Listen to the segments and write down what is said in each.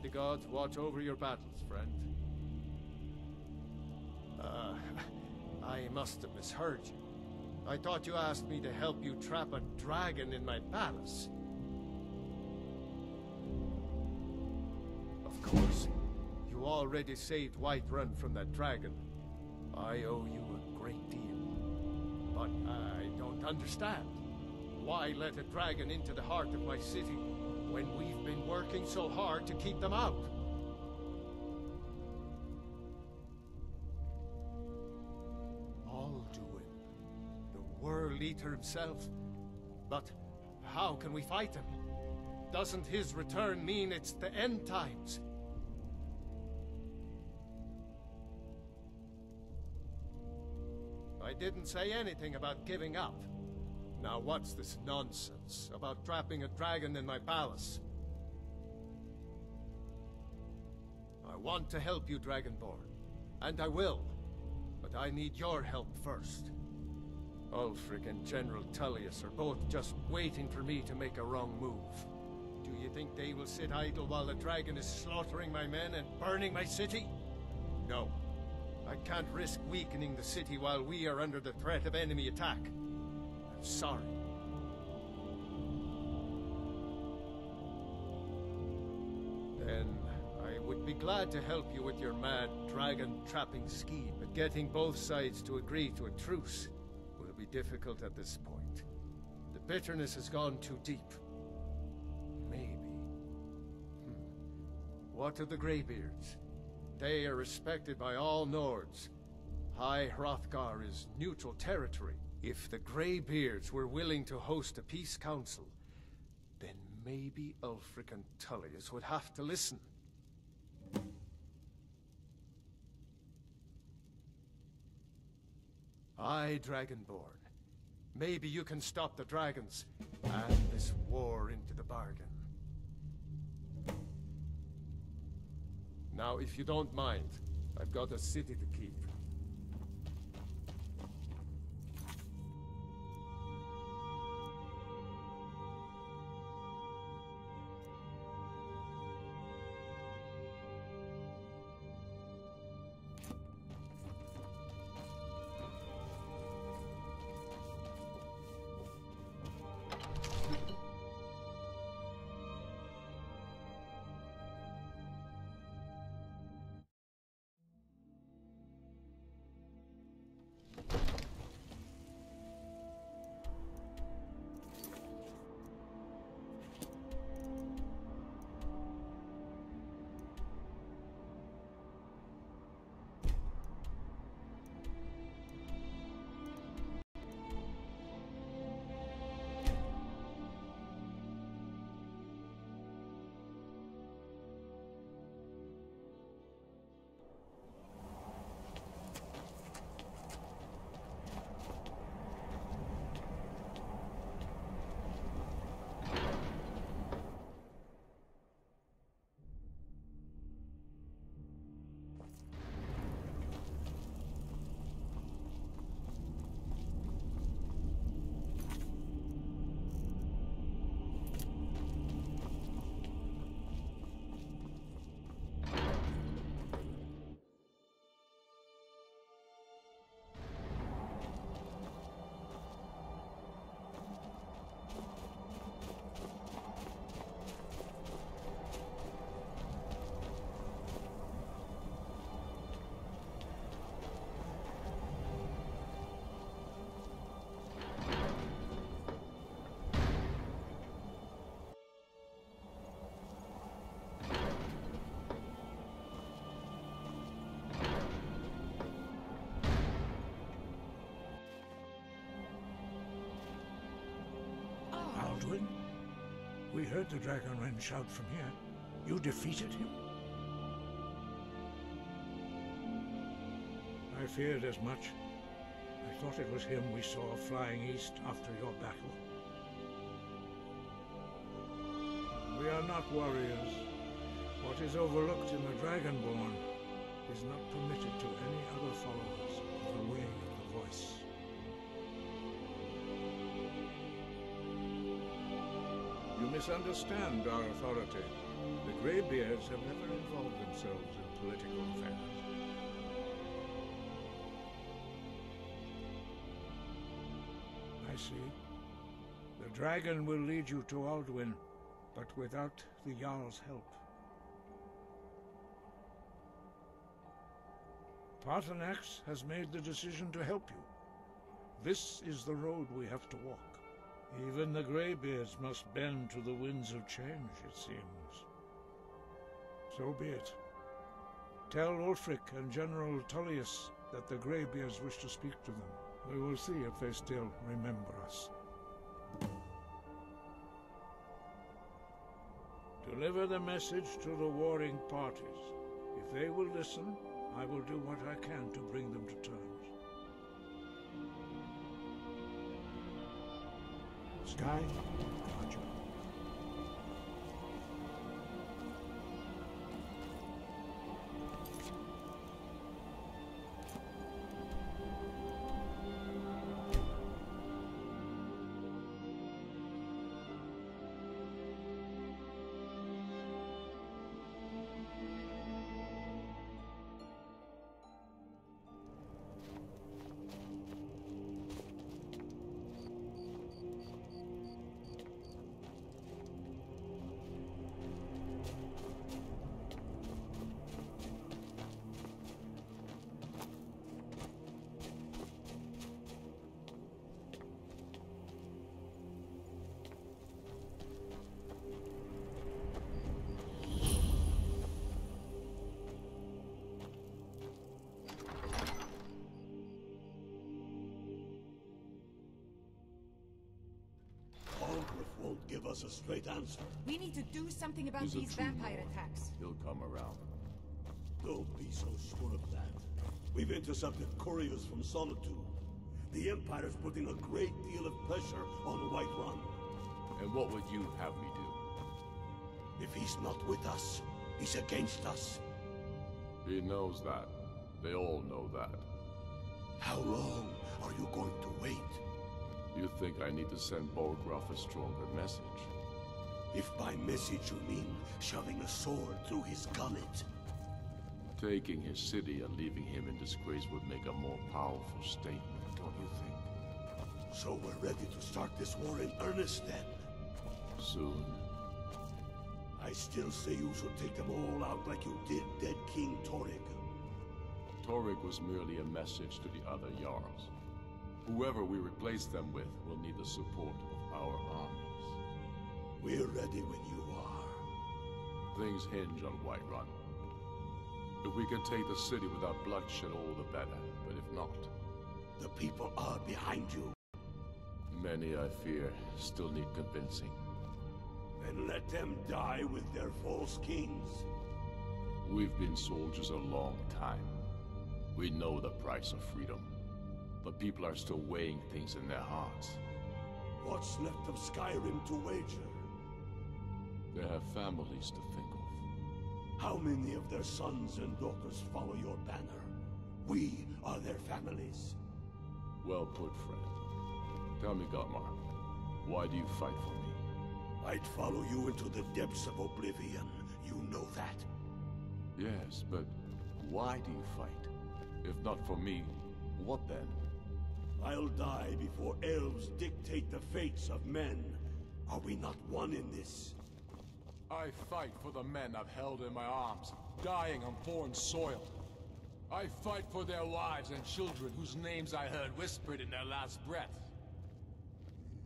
May the gods watch over your battles, friend. I must have misheard you. I thought you asked me to help you trap a dragon in my palace. Of course, you already saved Whiterun from that dragon. I owe you a great deal. But I don't understand. Why let a dragon into the heart of my city when we've been working so hard to keep them out? Alduin, the World Eater himself. But how can we fight him? Doesn't his return mean it's the end times? I didn't say anything about giving up. Now what's this nonsense about trapping a dragon in my palace? I want to help you, Dragonborn. And I will. But I need your help first. Ulfric and General Tullius are both just waiting for me to make a wrong move. Do you think they will sit idle while the dragon is slaughtering my men and burning my city? No. I can't risk weakening the city while we are under the threat of enemy attack. I'm sorry. Then I would be glad to help you with your mad dragon-trapping scheme, but getting both sides to agree to a truce will be difficult at this point. The bitterness has gone too deep. Maybe. What of the Greybeards? They are respected by all Nords. High Hrothgar is neutral territory. If the Greybeards were willing to host a peace council, then maybe Ulfric and Tullius would have to listen. Aye, Dragonborn. Maybe you can stop the dragons, and this war into the bargain. Now, if you don't mind, I've got a city to keep. Alduin? We heard the Dragonren shout from here. You defeated him? I feared as much. I thought it was him we saw flying east after your battle. We are not warriors. What is overlooked in the Dragonborn is not permitted to any other followers of the Way of the Voice. You misunderstand our authority. The Greybeards have never involved themselves in political affairs. I see. The dragon will lead you to Alduin, but without the Jarl's help. Paarthurnax has made the decision to help you. This is the road we have to walk. Even the Greybeards must bend to the winds of change, it seems. So be it. Tell Ulfric and General Tullius that the Greybeards wish to speak to them. We will see if they still remember us. Deliver the message to the warring parties. If they will listen, I will do what I can to bring them to terms. Sky, Roger. Won't give us a straight answer. We need to do something about He's a these true vampire lord. attacks. He'll come around. Don't be so sure of that. We've intercepted couriers from Solitude. The Empire's putting a great deal of pressure on Whiterun. And what would you have me do? If he's not with us, he's against us. He knows that. They all know that. How long are you going to wait? You think I need to send Bolgraf a stronger message? If by message you mean shoving a sword through his gullet. Taking his city and leaving him in disgrace would make a more powerful statement, don't you think? So we're ready to start this war in earnest then? Soon. I still say you should take them all out like you did dead King Torrig. Torrig was merely a message to the other Jarls. Whoever we replace them with will need the support of our armies. We're ready when you are. Things hinge on Whiterun. If we can take the city without bloodshed, all the better. But if not... The people are behind you. Many, I fear, still need convincing. Then let them die with their false kings. We've been soldiers a long time. We know the price of freedom. But people are still weighing things in their hearts. What's left of Skyrim to wager? They have families to think of. How many of their sons and daughters follow your banner? We are their families. Well put, friend. Tell me, Gotmar, why do you fight for me? I'd follow you into the depths of oblivion. You know that. Yes, but why do you fight? If not for me, what then? I'll die before elves dictate the fates of men. Are we not one in this? I fight for the men I've held in my arms, dying on foreign soil. I fight for their wives and children whose names I heard whispered in their last breath.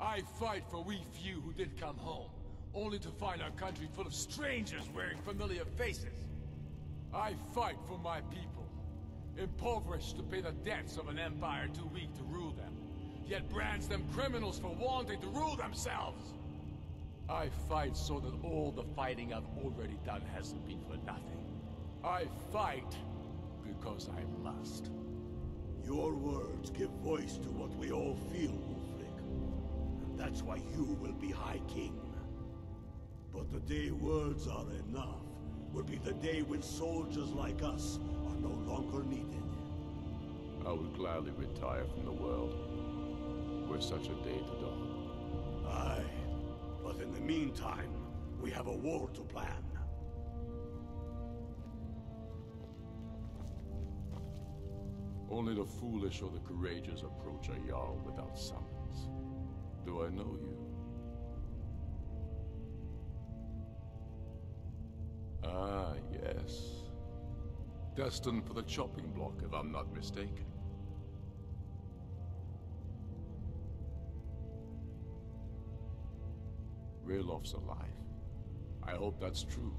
I fight for we few who did come home, only to find our country full of strangers wearing familiar faces. I fight for my people, impoverished to pay the debts of an empire too weak to rule them, yet brands them criminals for wanting to rule themselves. I fight so that all the fighting I've already done hasn't been for nothing. I fight because I must. Your words give voice to what we all feel, Ulfric. And that's why you will be High King. But the day words are enough will be the day when soldiers like us are no longer needed. I would gladly retire from the world, were such a day to dawn. Aye, but in the meantime, we have a war to plan. Only the foolish or the courageous approach a Jarl without summons. Do I know you? Ah, yes. Destined for the chopping block, if I'm not mistaken. Railof's alive. I hope that's true.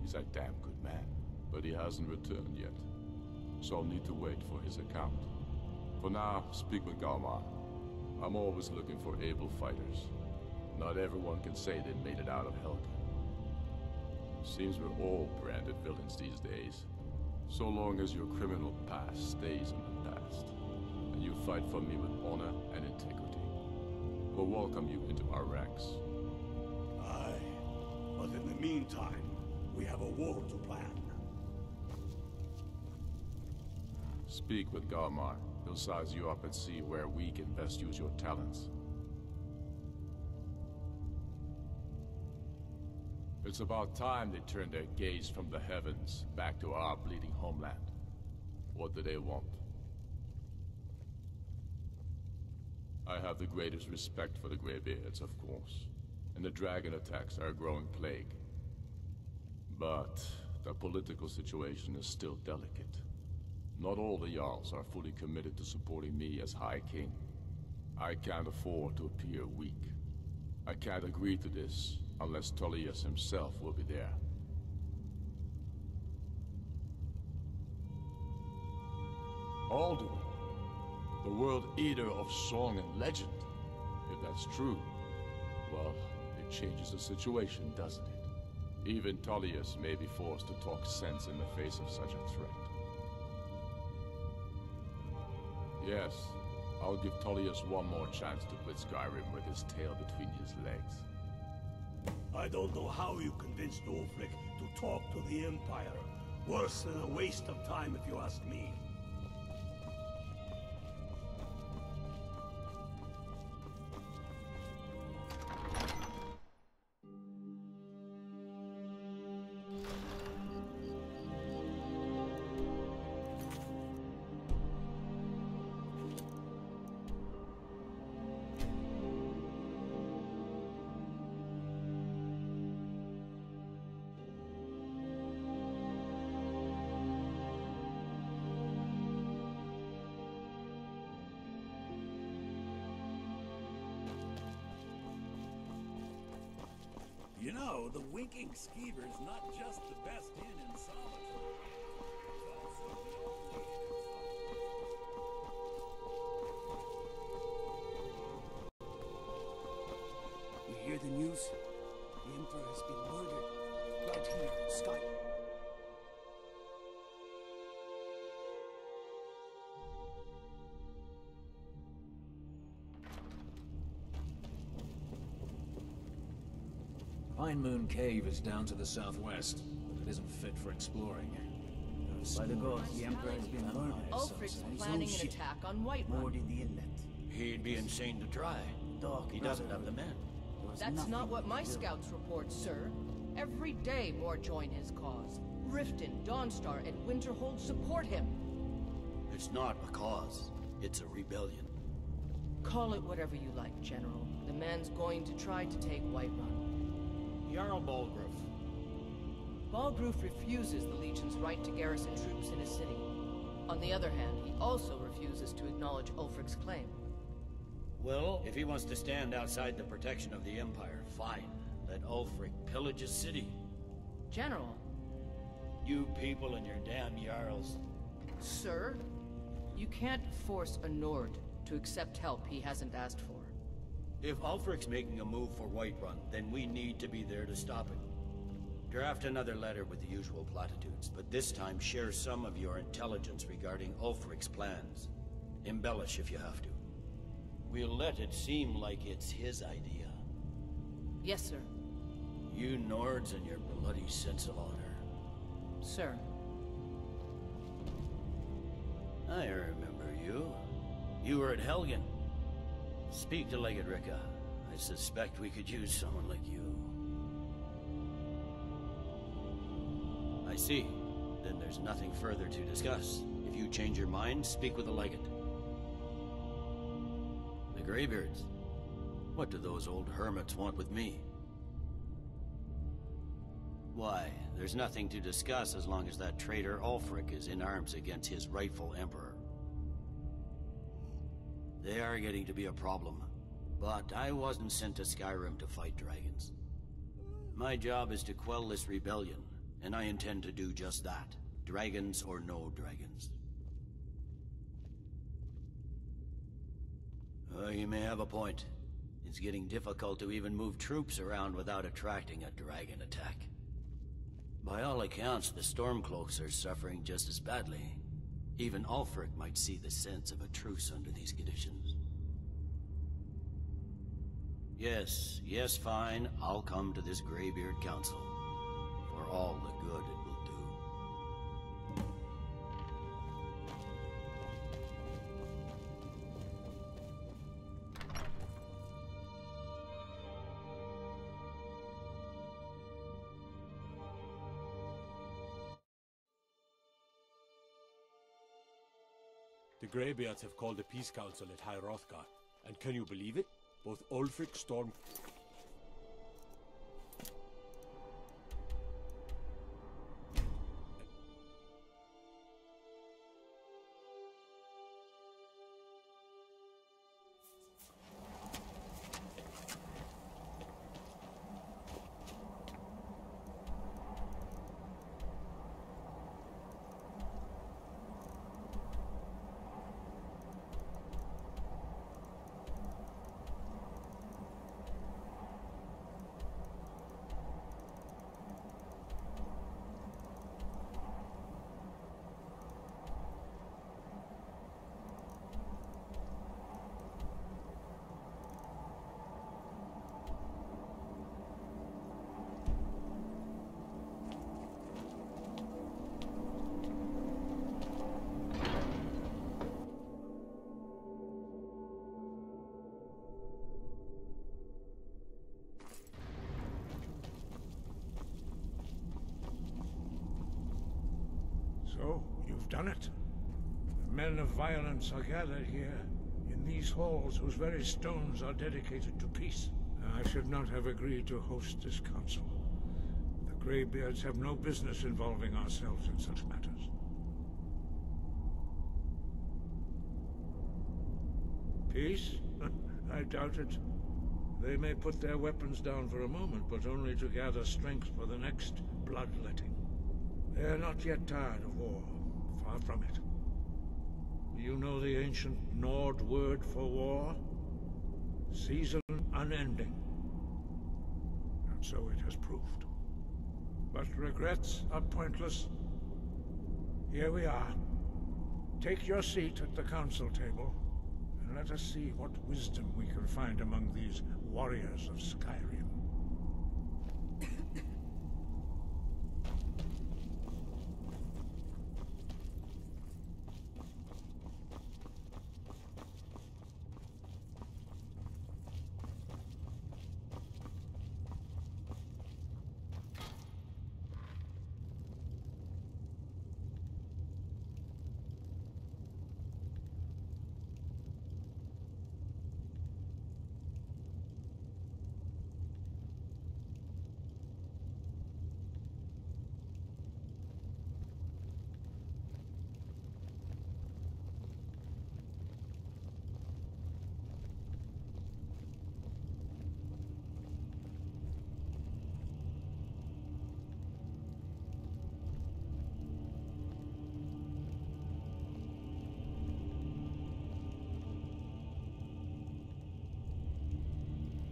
He's a damn good man, but he hasn't returned yet. So I'll need to wait for his account. For now, speak with Galmar. I'm always looking for able fighters. Not everyone can say they made it out of Helgen. Seems we're all branded villains these days. So long as your criminal past stays in the past, and you fight for me with honor and integrity, we'll welcome you into our ranks. Aye, but in the meantime, we have a war to plan. Speak with Galmar. He'll size you up and see where we can best use your talents. It's about time they turned their gaze from the heavens back to our bleeding homeland. What do they want? I have the greatest respect for the Greybeards, of course, and the dragon attacks are a growing plague. But the political situation is still delicate. Not all the Jarls are fully committed to supporting me as High King. I can't afford to appear weak. I can't agree to this unless Tullius himself will be there. Alduin, the World Eater of song and legend. If that's true, well, it changes the situation, doesn't it? Even Tullius may be forced to talk sense in the face of such a threat. Yes, I'll give Tullius one more chance to quit Skyrim with his tail between his legs. I don't know how you convinced Ulfric to talk to the Empire. Worse than a waste of time, if you ask me. You know, the Winking Skeever's not just the best inn in Solitude. It's also the only inn in Solitude. You hear the news? The Emperor has been murdered right here in Skyrim. Pine Moon Cave is down to the southwest, but it isn't fit for exploring. By the gods, the Emperor has been murdered. Ulfric's on his planning own an ship, attack on Whiterun. moored in the inlet. He'd be insane to try. Dog, He doesn't have the men. There was That's nothing not what we my could do. scouts report, sir. Every day more join his cause. Riften, Dawnstar, and Winterhold support him. It's not a cause. It's a rebellion. Call it whatever you like, General. The man's going to try to take Whiterun. Jarl Balgruf. Balgruf refuses the Legion's right to garrison troops in his city. On the other hand, he also refuses to acknowledge Ulfric's claim. Well, if he wants to stand outside the protection of the Empire, fine. Let Ulfric pillage his city. General, You people and your damn Jarls. sir, you can't force a Nord to accept help he hasn't asked for. If Ulfric's making a move for Whiterun, then we need to be there to stop it. Draft another letter with the usual platitudes, but this time share some of your intelligence regarding Ulfric's plans. Embellish if you have to. We'll let it seem like it's his idea. Yes, sir. You Nords and your bloody sense of honor. Sir. I remember you. You were at Helgen. Speak to Legate Ricka. I suspect we could use someone like you. I see. Then there's nothing further to discuss. If you change your mind, speak with the legate. The Greybeards? What do those old hermits want with me? Why, there's nothing to discuss as long as that traitor Ulfric is in arms against his rightful emperor. They are getting to be a problem, but I wasn't sent to Skyrim to fight dragons. My job is to quell this rebellion, and I intend to do just that, dragons or no dragons. You may have a point. It's getting difficult to even move troops around without attracting a dragon attack. By all accounts, the Stormcloaks are suffering just as badly. Even Ulfric might see the sense of a truce under these conditions. Yes, fine. I'll come to this Greybeard Council. For all the good it will do. The Greybeards have called a peace council at High Hrothgar, and can you believe it? Both Ulfric, Storm... So, you've done it. The men of violence are gathered here, in these halls whose very stones are dedicated to peace. I should not have agreed to host this council. The Greybeards have no business involving ourselves in such matters. Peace? I doubt it. They may put their weapons down for a moment, but only to gather strength for the next bloodletting. They are not yet tired of war. Far from it. You know the ancient Nord word for war? Season unending. And so it has proved. But regrets are pointless. Here we are. Take your seat at the council table, and let us see what wisdom we can find among these warriors of Skyrim.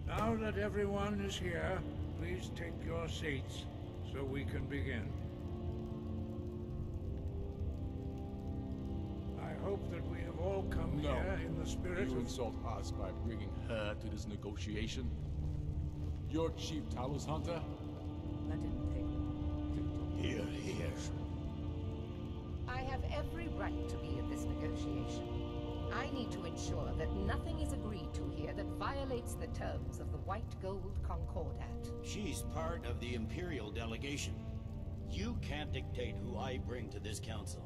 Now that everyone is here, please take your seats so we can begin. I hope that we have all come here in the spirit You of... insult us by bringing her to this negotiation? Your chief Talos hunter? That didn't take long. Here. I have every right to be at this negotiation. I need to ensure that nothing is agreed to here that violates the terms of the White Gold Concordat. She's part of the Imperial delegation. You can't dictate who I bring to this council.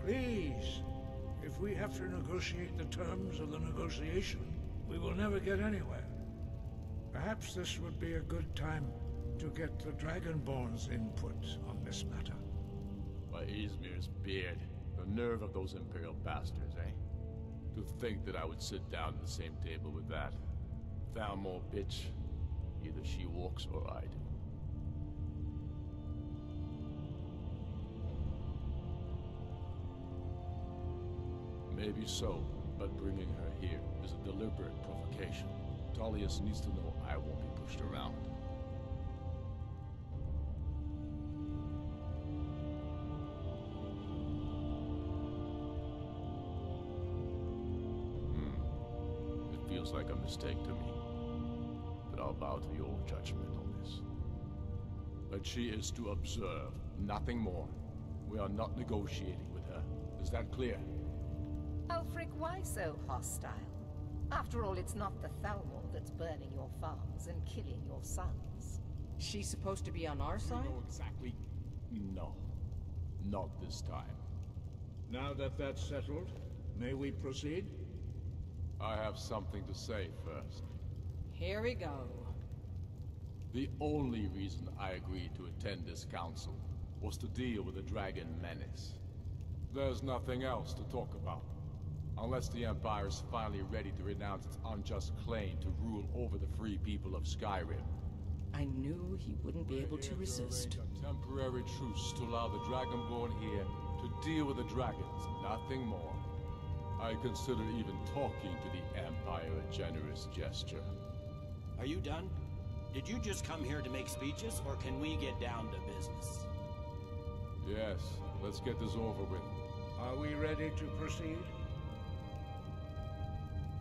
Please, if we have to negotiate the terms of the negotiation, we will never get anywhere. Perhaps this would be a good time to get the Dragonborn's input on this matter. By Izmir's beard, the nerve of those Imperial bastards, eh? To think that I would sit down at the same table with that Thalmor bitch. Either she walks or I do. Maybe so, but bringing her here is a deliberate provocation. Tullius needs to know I won't be pushed around. It feels like a mistake to me. But I'll bow to your judgment on this. But she is to observe, nothing more. We are not negotiating with her. Is that clear? Ulfric, why so hostile? After all, it's not the Thalmor that's burning your farms and killing your sons. She's supposed to be on our side? No, exactly. No. Not this time. Now that that's settled, may we proceed? I have something to say first. Here we go. The only reason I agreed to attend this council was to deal with the dragon menace. There's nothing else to talk about. Unless the Empire is finally ready to renounce its unjust claim to rule over the free people of Skyrim. I knew he wouldn't be able to resist. A temporary truce to allow the Dragonborn here to deal with the dragons, nothing more. I consider even talking to the Empire a generous gesture. Are you done? Did you just come here to make speeches, or can we get down to business? Yes, let's get this over with. Are we ready to proceed?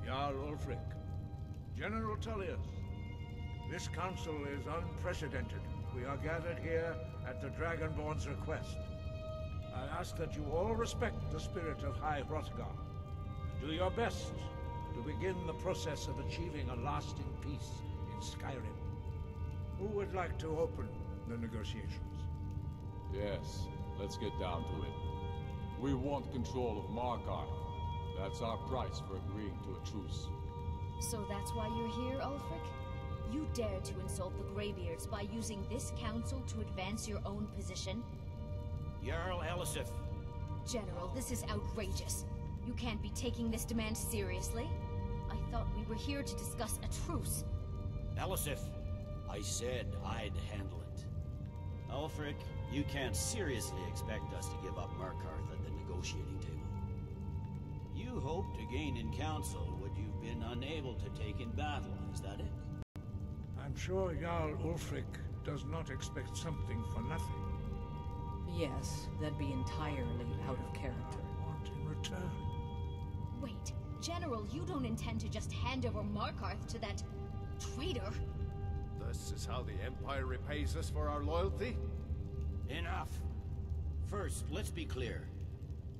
Jarl Ulfric, General Tullius, this council is unprecedented. We are gathered here at the Dragonborn's request. I ask that you all respect the spirit of High Hrothgar, and do your best to begin the process of achieving a lasting peace in Skyrim. Who would like to open the negotiations? Yes, let's get down to it. We want control of Markarth. That's our price for agreeing to a truce. So that's why you're here, Ulfric? You dare to insult the Greybeards by using this council to advance your own position? Jarl Elisif. General, this is outrageous. You can't be taking this demand seriously. I thought we were here to discuss a truce. Elisif, I said I'd handle it. Ulfric, you can't seriously expect us to give up Markarth at the negotiating table. You hoped to gain in council what you've been unable to take in battle, is that it? I'm sure Jarl Ulfric does not expect something for nothing. Yes, that'd be entirely out of character. What in return? Wait, General, you don't intend to just hand over Markarth to that traitor? This is how the Empire repays us for our loyalty? Enough! First, let's be clear.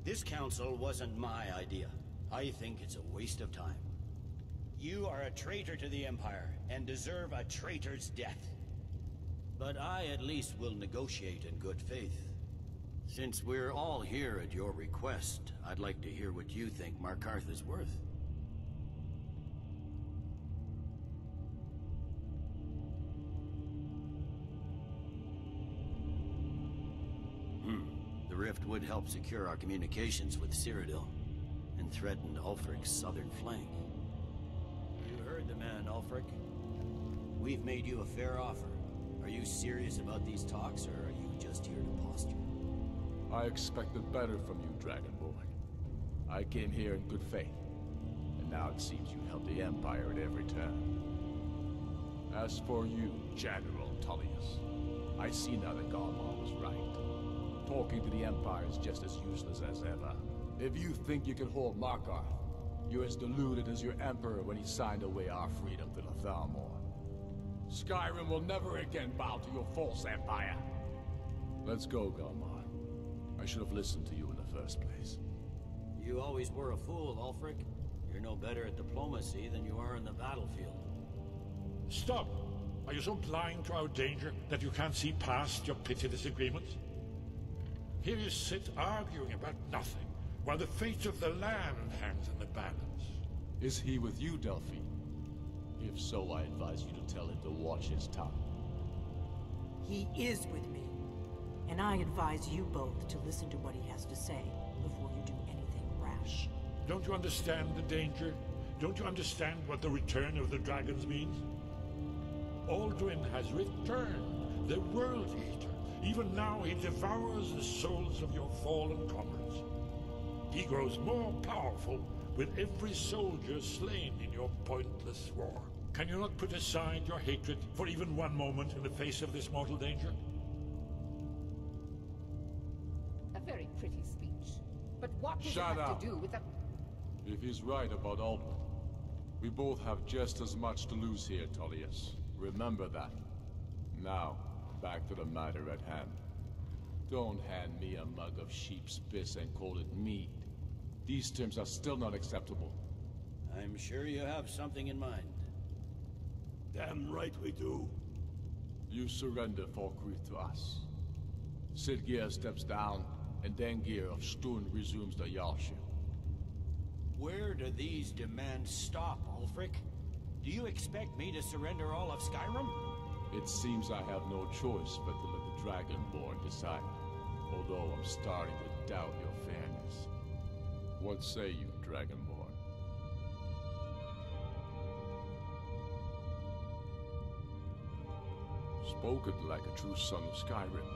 This council wasn't my idea. I think it's a waste of time. You are a traitor to the Empire, and deserve a traitor's death. But I at least will negotiate in good faith. Since we're all here at your request, I'd like to hear what you think Markarth is worth. The rift would help secure our communications with Cyrodiil, and threaten Ulfric's southern flank. You heard the man, Ulfric. We've made you a fair offer. Are you serious about these talks, or are you just here to posture? I expected better from you, Dragonborn. I came here in good faith, and now it seems you help the Empire at every turn. As for you, General Tullius, I see now that Garmar was right. Talking to the Empire is just as useless as ever. If you think you can hold Markarth, you're as deluded as your Emperor when he signed away our freedom to the Thalmor. Skyrim will never again bow to your false empire. Let's go, Garmar. I should have listened to you in the first place. You always were a fool, Ulfric. You're no better at diplomacy than you are in the battlefield. Stop! Are you so blind to our danger that you can't see past your petty disagreements? Here you sit arguing about nothing, while the fate of the land hangs in the balance. Is he with you, Delphi? If so, I advise you to tell him to watch his tongue. He is with me, and I advise you both to listen to what he has to say before you do anything rash. Don't you understand the danger? Don't you understand what the return of the dragons means? Alduin has returned, the World Eater. Even now he devours the souls of your fallen comrades. He grows more powerful with every soldier slain in your pointless war. Can you not put aside your hatred for even one moment in the face of this mortal danger? A very pretty speech. But what does it Shut have up. to do with the... If he's right about Alduin, we both have just as much to lose here, Tullius. Remember that. Now, back to the matter at hand. Don't hand me a mug of sheep's piss and call it mead. These terms are still not acceptable. I'm sure you have something in mind. Damn right we do. You surrender Falkreath to us. Sidgeir steps down, and Dengir of Stun resumes the Jarlship. Where do these demands stop, Ulfric? Do you expect me to surrender all of Skyrim? It seems I have no choice but to let the Dragonborn decide, although I'm starting to doubt your fairness. What say you, Dragonborn? Spoken like a true son of Skyrim.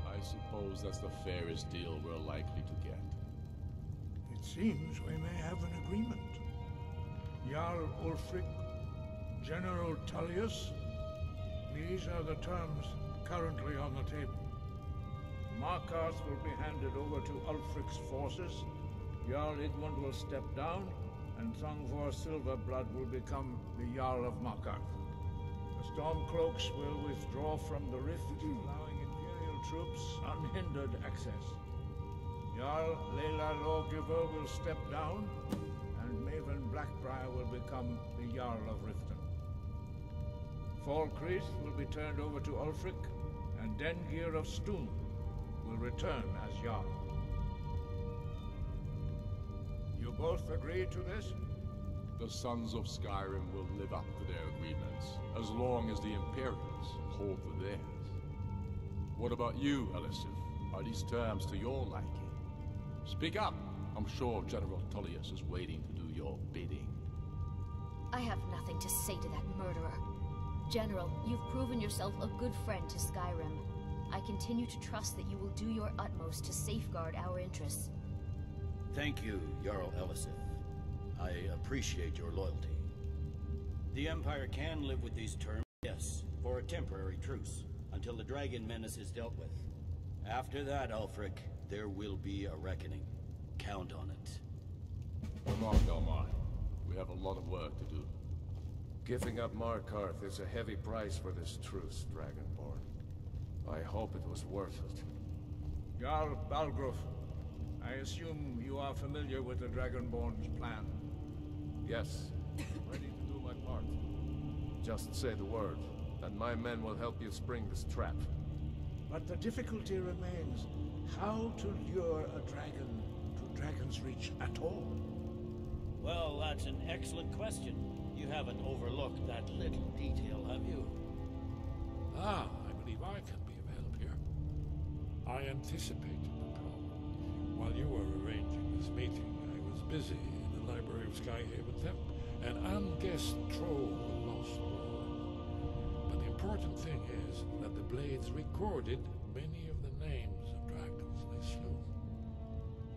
I suppose that's the fairest deal we're likely to get. It seems we may have an agreement. Jarl Ulfric, General Tullius, these are the terms currently on the table. Markarth will be handed over to Ulfric's forces, Jarl Igmund will step down, and Thongvor Silverblood will become the Jarl of Markarth. The Stormcloaks will withdraw from the rift, allowing Imperial troops unhindered access. Jarl Leila Lawgiver will step down, and Maven Blackbriar will become the Jarl of Riften. Falkreath will be turned over to Ulfric, and Dengir of Stun will return as Jarl. You both agree to this? The Sons of Skyrim will live up to their agreements, as long as the Imperials hold to theirs. What about you, Elisif? Are these terms to your liking? Speak up! I'm sure General Tullius is waiting to do your bidding. I have nothing to say to that murderer. General, you've proven yourself a good friend to Skyrim. I continue to trust that you will do your utmost to safeguard our interests. Thank you, Jarl Elisif. I appreciate your loyalty. The Empire can live with these terms, yes, for a temporary truce, until the dragon menace is dealt with. After that, Ulfric, there will be a reckoning. Count on it. Mark Delmar, we have a lot of work to do. Giving up Markarth is a heavy price for this truce, Dragonborn. I hope it was worth it. Jarl Balgruuf, I assume you are familiar with the Dragonborn's plan. Yes, ready to do my part. Just say the word, and my men will help you spring this trap. But the difficulty remains how to lure a dragon to Dragon's Reach at all. Well, that's an excellent question. You haven't overlooked that little detail, have you? Ah, I believe I can be of help here. I anticipated the problem. While you were arranging this meeting, I was busy in the library of Skyhaven Temp, an unguessed trove of lost words. But the important thing is that the blades recorded many of the names of dragons they slew.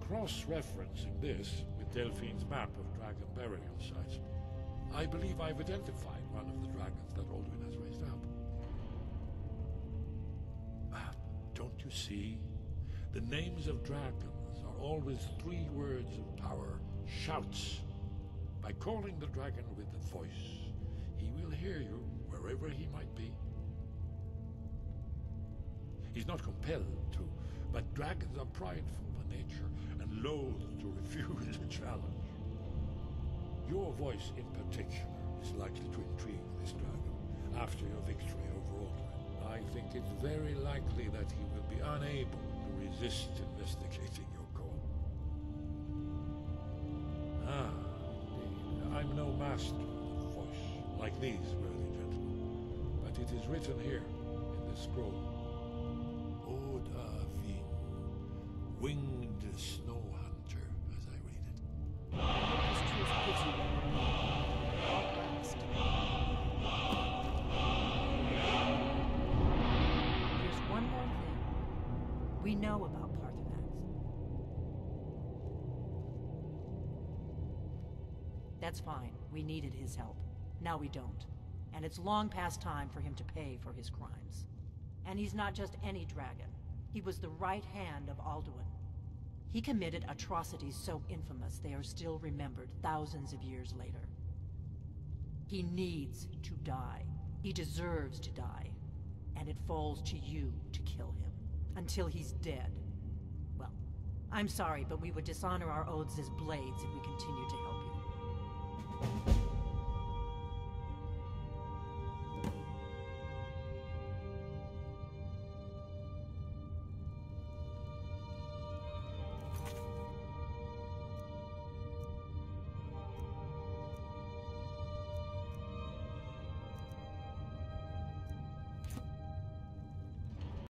Cross-referencing this with Delphine's map of dragon burial sites, I believe I've identified one of the dragons that Alduin has raised up. Don't you see? The names of dragons are always 3 words of power, shouts. By calling the dragon with the voice, he will hear you wherever he might be. He's not compelled to, but dragons are prideful by nature and loath to refuse a challenge. Your voice in particular is likely to intrigue this dragon. after your victory over Alderaan. I think it very likely that he will be unable to resist investigating your call. Ah, indeed. I'm no master of the voice, like these worthy gentlemen. But it is written here, in the scroll. Oda Ving, winged snow hunter, as I read it. This truth gives you what you need. At last. There's one more thing. We know about Paarthurnax. That's fine. We needed his help. Now we don't. And it's long past time for him to pay for his crimes. And he's not just any dragon. He was the right hand of Alduin. He committed atrocities so infamous they are still remembered thousands of years later. He needs to die. He deserves to die. And it falls to you to kill him. Until he's dead. Well, I'm sorry, but we would dishonor our oaths as blades if we continue to help you.